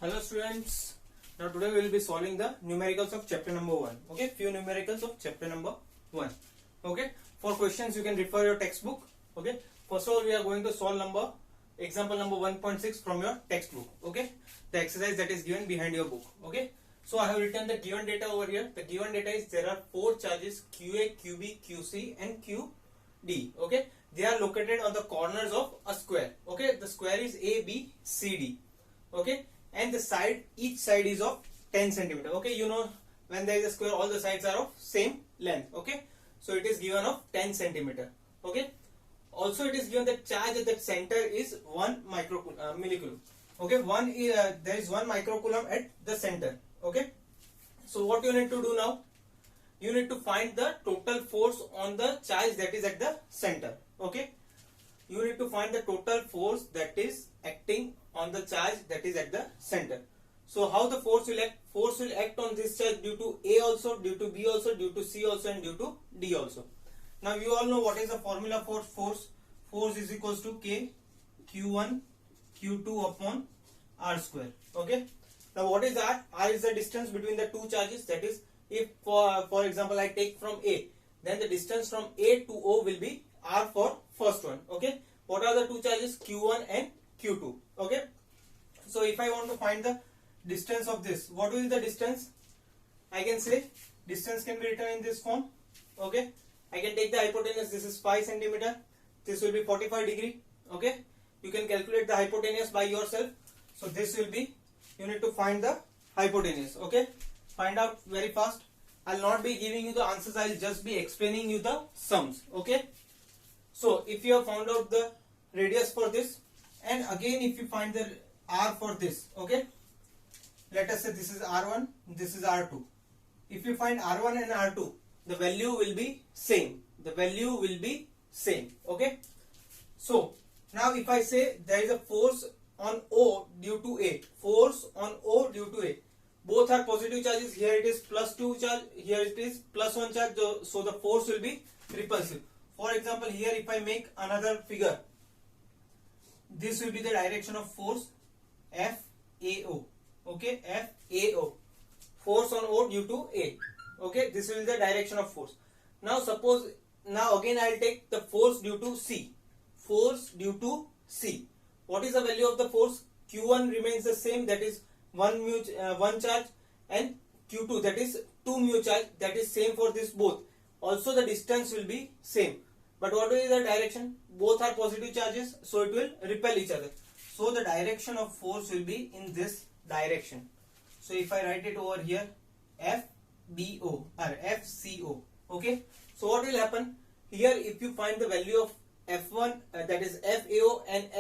Hello students, now today we will be solving the numericals of chapter number 1. Okay, few numericals of chapter number 1. Okay, for questions you can refer your textbook. Okay, first of all we are going to solve example number 1.6 from your textbook. Okay, the exercise that is given behind your book. Okay, so I have written the given data over here. The given data is there are 4 charges QA, QB, QC and QD. Okay, they are located on the corners of a square. Okay, the square is ABCD. Okay, and each side is of 10 centimeter. Okay, you know when there is a square all the sides are of same length. Okay, so it is given of 10 centimeter. Okay, also it is given that charge at the center is 1 millicoulomb. Okay, there is 1 microcoulomb at the center. Okay, so what you need to do now, you need to find the total force on the charge that is at the center. Okay, you need to find the total force that is acting on the charge that is at the center. So how the force will act? Force will act on this charge due to A also, due to B also, due to C also and due to D also. Now you all know what is the formula for force. Force is equals to K Q1 Q2 upon R square. Okay. Now what is R? R is the distance between the two charges. That is, if for example I take from A, then the distance from A to O will be R for first one. Okay. What are the two charges? Q1 and Q2. Okay. So if I want to find the distance of this, what is the distance? I can say distance can be written in this form. Okay. I can take the hypotenuse. This is 5 centimeter. This will be 45 degree. Okay. You can calculate the hypotenuse by yourself. So this will be, you need to find the hypotenuse. Okay. Find out very fast. I'll not be giving you the answers. I'll just be explaining you the sums. Okay. So if you have found out the radius for this, and again if you find the R for this, okay, let us say this is R1, this is R2. If you find R1 and R2, the value will be same. The value will be same. Okay. So now if I say there is a force on O due to A, force on O due to A, both are positive charges. Here it is plus 2 charge, here it is plus 1 charge, so the force will be repulsive. For example, here if I make another figure, this will be the direction of force FAO. Okay, FAO, force on O due to A. Okay, this will be the direction of force. Now again I will take the force due to C. Force due to C. What is the value of the force? Q1 remains the same, that is 1 charge, and Q2, that is 2 mu charge, that is same for this both. Also the distance will be same. But what is the direction? Both are positive charges, so it will repel each other. So the direction of force will be in this direction. So if I write it over here, FBO or FCO. Okay. So what will happen? Here if you find the value of F1, that is FAO and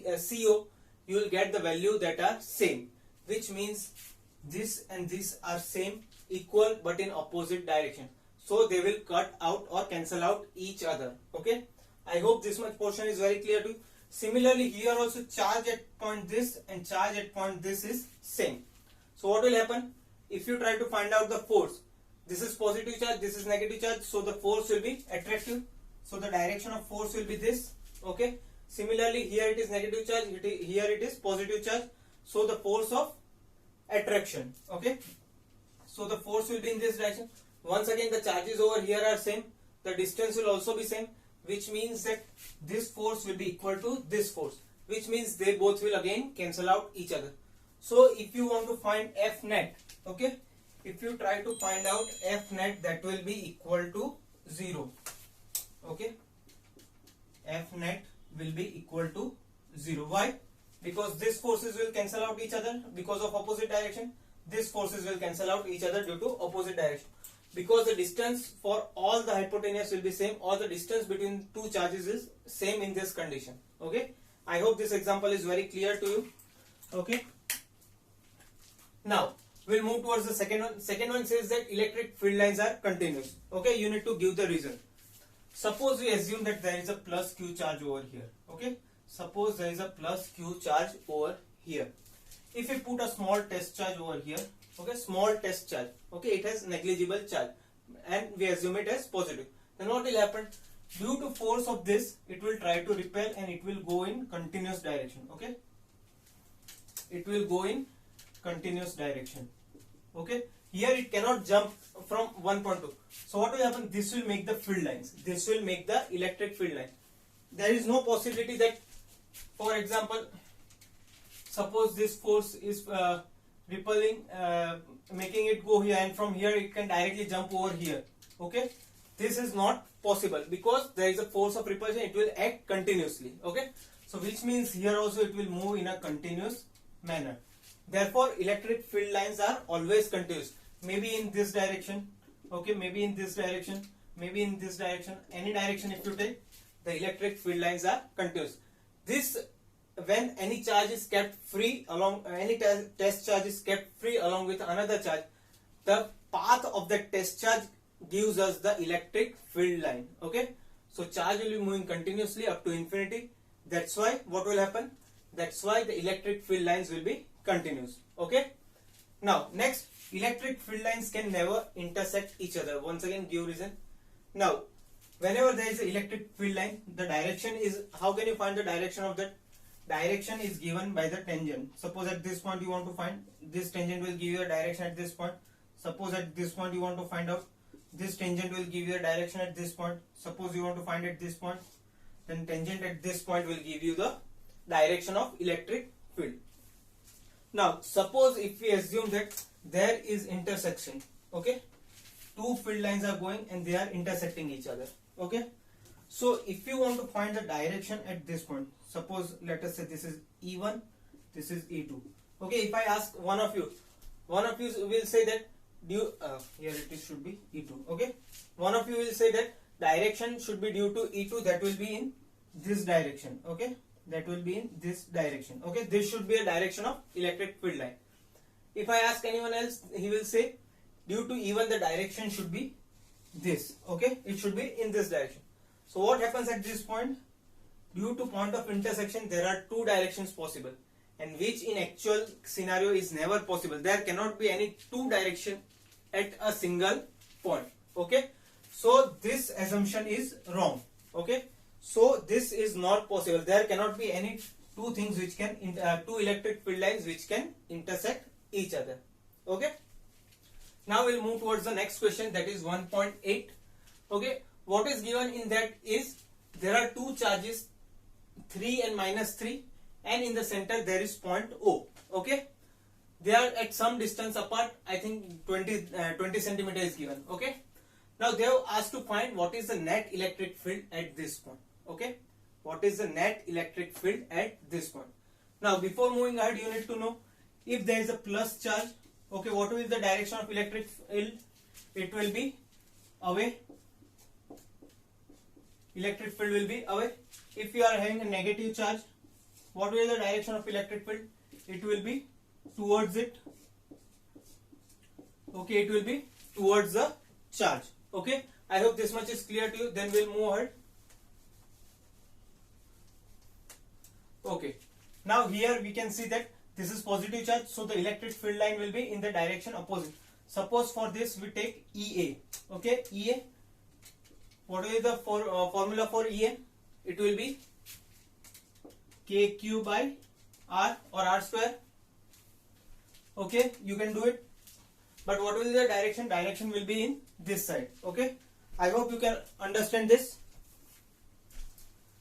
FCO, you will get the value that are same. Which means this and this are same, equal but in opposite direction. So they will cut out or cancel out each other. Okay. I hope this much portion is very clear to you. Similarly, here also charge at point this and charge at point this is same. So what will happen? If you try to find out the force, this is positive charge, this is negative charge, so the force will be attractive. So the direction of force will be this. Okay. Similarly, here it is negative charge, here it is positive charge. So the force of attraction. Okay. So the force will be in this direction. Once again, the charges over here are same. The distance will also be same, which means that this force will be equal to this force, which means they both will again cancel out each other. So if you want to find F net, okay, if you try to find out F net, that will be equal to 0. Okay, F net will be equal to 0. Why? Because these forces will cancel out each other because of opposite direction. These forces will cancel out each other due to opposite direction. Because the distance for all the hypotenuse will be same, or the distance between two charges is same in this condition. Okay. I hope this example is very clear to you. Okay. Now we'll move towards the second one. Second one says that electric field lines are continuous. Okay. You need to give the reason. Suppose we assume that there is a plus Q charge over here. Okay. Suppose there is a plus Q charge over here. If we put a small test charge over here, okay, small test charge, okay, it has negligible charge and we assume it as positive, then what will happen? Due to force of this, it will try to repel and it will go in continuous direction. Okay, it will go in continuous direction. Okay, here it cannot jump from one point to. So what will happen? This will make the field lines. This will make the electric field line. There is no possibility that, for example, suppose this force is repelling, making it go here, and from here it can directly jump over here. Okay, this is not possible because there is a force of repulsion. It will act continuously. Okay, so which means here also it will move in a continuous manner. Therefore, electric field lines are always continuous. Maybe in this direction. Okay, maybe in this direction. Maybe in this direction. Any direction if you take, the electric field lines are continuous. This, when any charge is kept free along, any test charge is kept free along with another charge, the path of the test charge gives us the electric field line. Okay, so charge will be moving continuously up to infinity. That's why what will happen? That's why the electric field lines will be continuous. Okay, now next, electric field lines can never intersect each other. Once again, give reason. Now, whenever there is an electric field line, the direction is, how can you find the direction of that? Direction is given by the tangent. Suppose at this point you want to find, this tangent will give you a direction at this point. Suppose at this point you want to find out, this tangent will give you a direction at this point. Suppose you want to find at this point, then tangent at this point will give you the direction of electric field. Now, suppose if we assume that there is intersection, okay, two field lines are going and they are intersecting each other. Okay, so if you want to find the direction at this point, suppose let us say this is E1, this is E2. Okay, if I ask one of you will say that due here it should be E2. Okay, one of you will say that direction should be due to E2, that will be in this direction. Okay, that will be in this direction. Okay, this should be a direction of electric field line. If I ask anyone else, he will say due to E1 the direction should be this. Okay, it should be in this direction. So what happens at this point? Due to point of intersection, there are two directions possible, and which in actual scenario is never possible. There cannot be any two direction at a single point. Okay, so this assumption is wrong. Okay, so this is not possible. There cannot be any two things which can two electric field lines which can intersect each other. Okay, now we'll move towards the next question, that is 1.8. Okay, what is given in that is there are two charges, 3 and -3, and in the center there is point O. Okay, they are at some distance apart. I think 20 centimeter is given. Okay, now they have asked to find what is the net electric field at this point. Okay, what is the net electric field at this point? Now before moving ahead, you need to know if there is a plus charge. Okay, what will be the direction of electric field? It will be away. Electric field will be away. If you are having a negative charge, what will be the direction of electric field? It will be towards it. Okay, it will be towards the charge. Okay, I hope this much is clear to you. Then we'll move ahead. Okay, now here we can see that this is positive charge, so the electric field line will be in the direction opposite. Suppose for this we take EA. Okay, EA. What is the formula for EA? It will be KQ by R or R square. Okay, you can do it. But what will be the direction? Direction will be in this side. Okay, I hope you can understand this.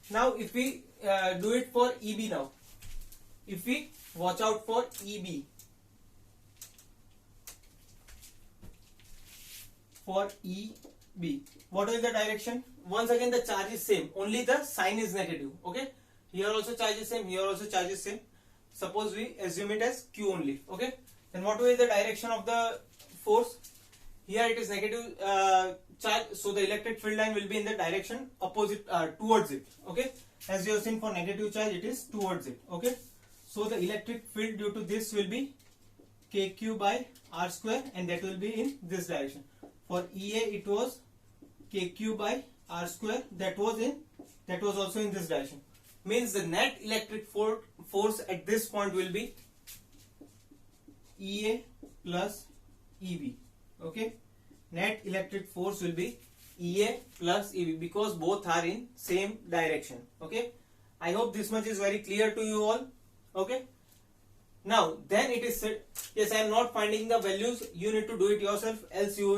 Now if we do it for EB now. If we watch out for EB. For EB, what is the direction? Once again the charge is same, only the sign is negative. Okay, here also charge is same, here also charge is same. Suppose we assume it as Q only. Okay, then what will be the direction of the force? Here it is negative charge, so the electric field line will be in the direction opposite, towards it. Okay, as you have seen for negative charge, it is towards it. Okay, so the electric field due to this will be KQ by R square, and that will be in this direction. For EA it was KQ by R square, that was also in this direction. Means the net electric force at this point will be EA plus EB. Okay, net electric force will be EA plus EB because both are in same direction. Okay, I hope this much is very clear to you all. Okay, Now then it is said, yes, I am not finding the values, you need to do it yourself, else you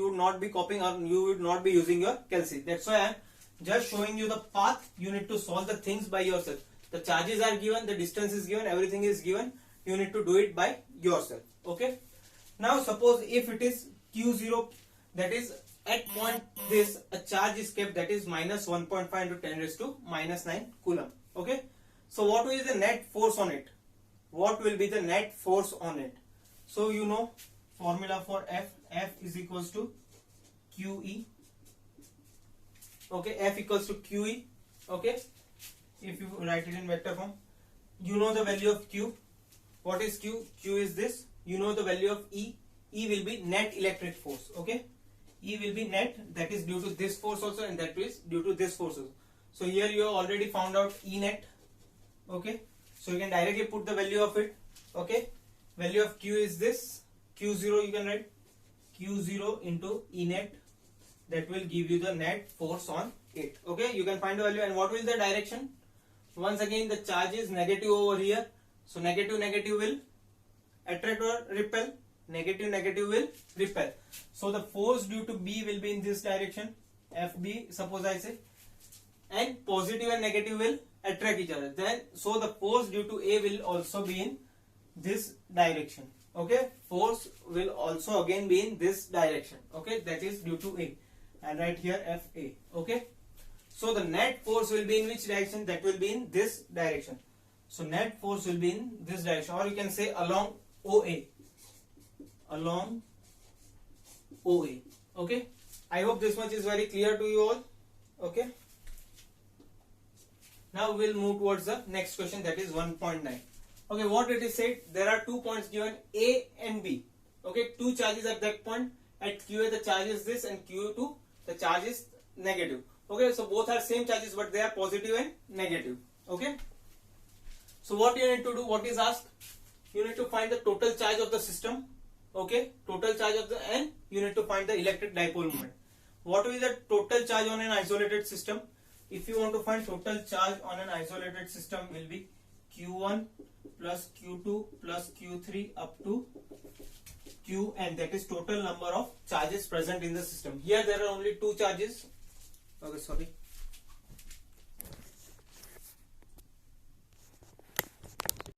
would not be copying or you would not be using your Kelsey. That's why I am just showing you the path. You need to solve the things by yourself. The charges are given, the distance is given, everything is given. You need to do it by yourself. Okay. Now suppose if it is Q0, that is at point this a charge is kept, that is minus 1.5 into 10 raised to minus 9 coulomb. Okay. So what will be the net force on it? What will be the net force on it? So you know formula for F is equals to QE. Okay, F equals to QE. Okay, if you write it in vector form, you know the value of Q. What is Q? Q is this. You know the value of E. E will be net electric force. Okay, E will be net, that is due to this force also, and that is due to this force also. So here you have already found out E net. Okay, so you can directly put the value of it. Okay, value of Q is this. Q0 you can write Q0 into E net. That will give you the net force on it. Okay, you can find the value. And what will the direction? Once again the charge is negative over here. So negative will attract or repel. Negative will repel. So the force due to B will be in this direction. FB, suppose I say. And positive and negative will attract each other. Then so the force due to A will also be in this direction. Okay, force will also again be in this direction. Okay, that is due to A, and right here FA. Okay, so the net force will be in which direction? That will be in this direction. So net force will be in this direction, or you can say along OA. Along OA. Okay, I hope this much is very clear to you all. Okay, now we'll move towards the next question, that is 1.9. Okay, what it is said, there are 2 points given, A and B. Okay, 2 charges at that point. At QA the charge is this, and Q2 the charge is negative. Okay, so both are same charges, but they are positive and negative. Okay, so what you need to do, what is asked, you need to find the total charge of the system. Okay, total charge of the, and you need to find the electric dipole moment. What will be the total charge on an isolated system? If you want to find total charge on an isolated system, will be Q1 plus Q2 plus Q3 up to Qn, that is total number of charges present in the system. Here there are only 2 charges. Okay, sorry.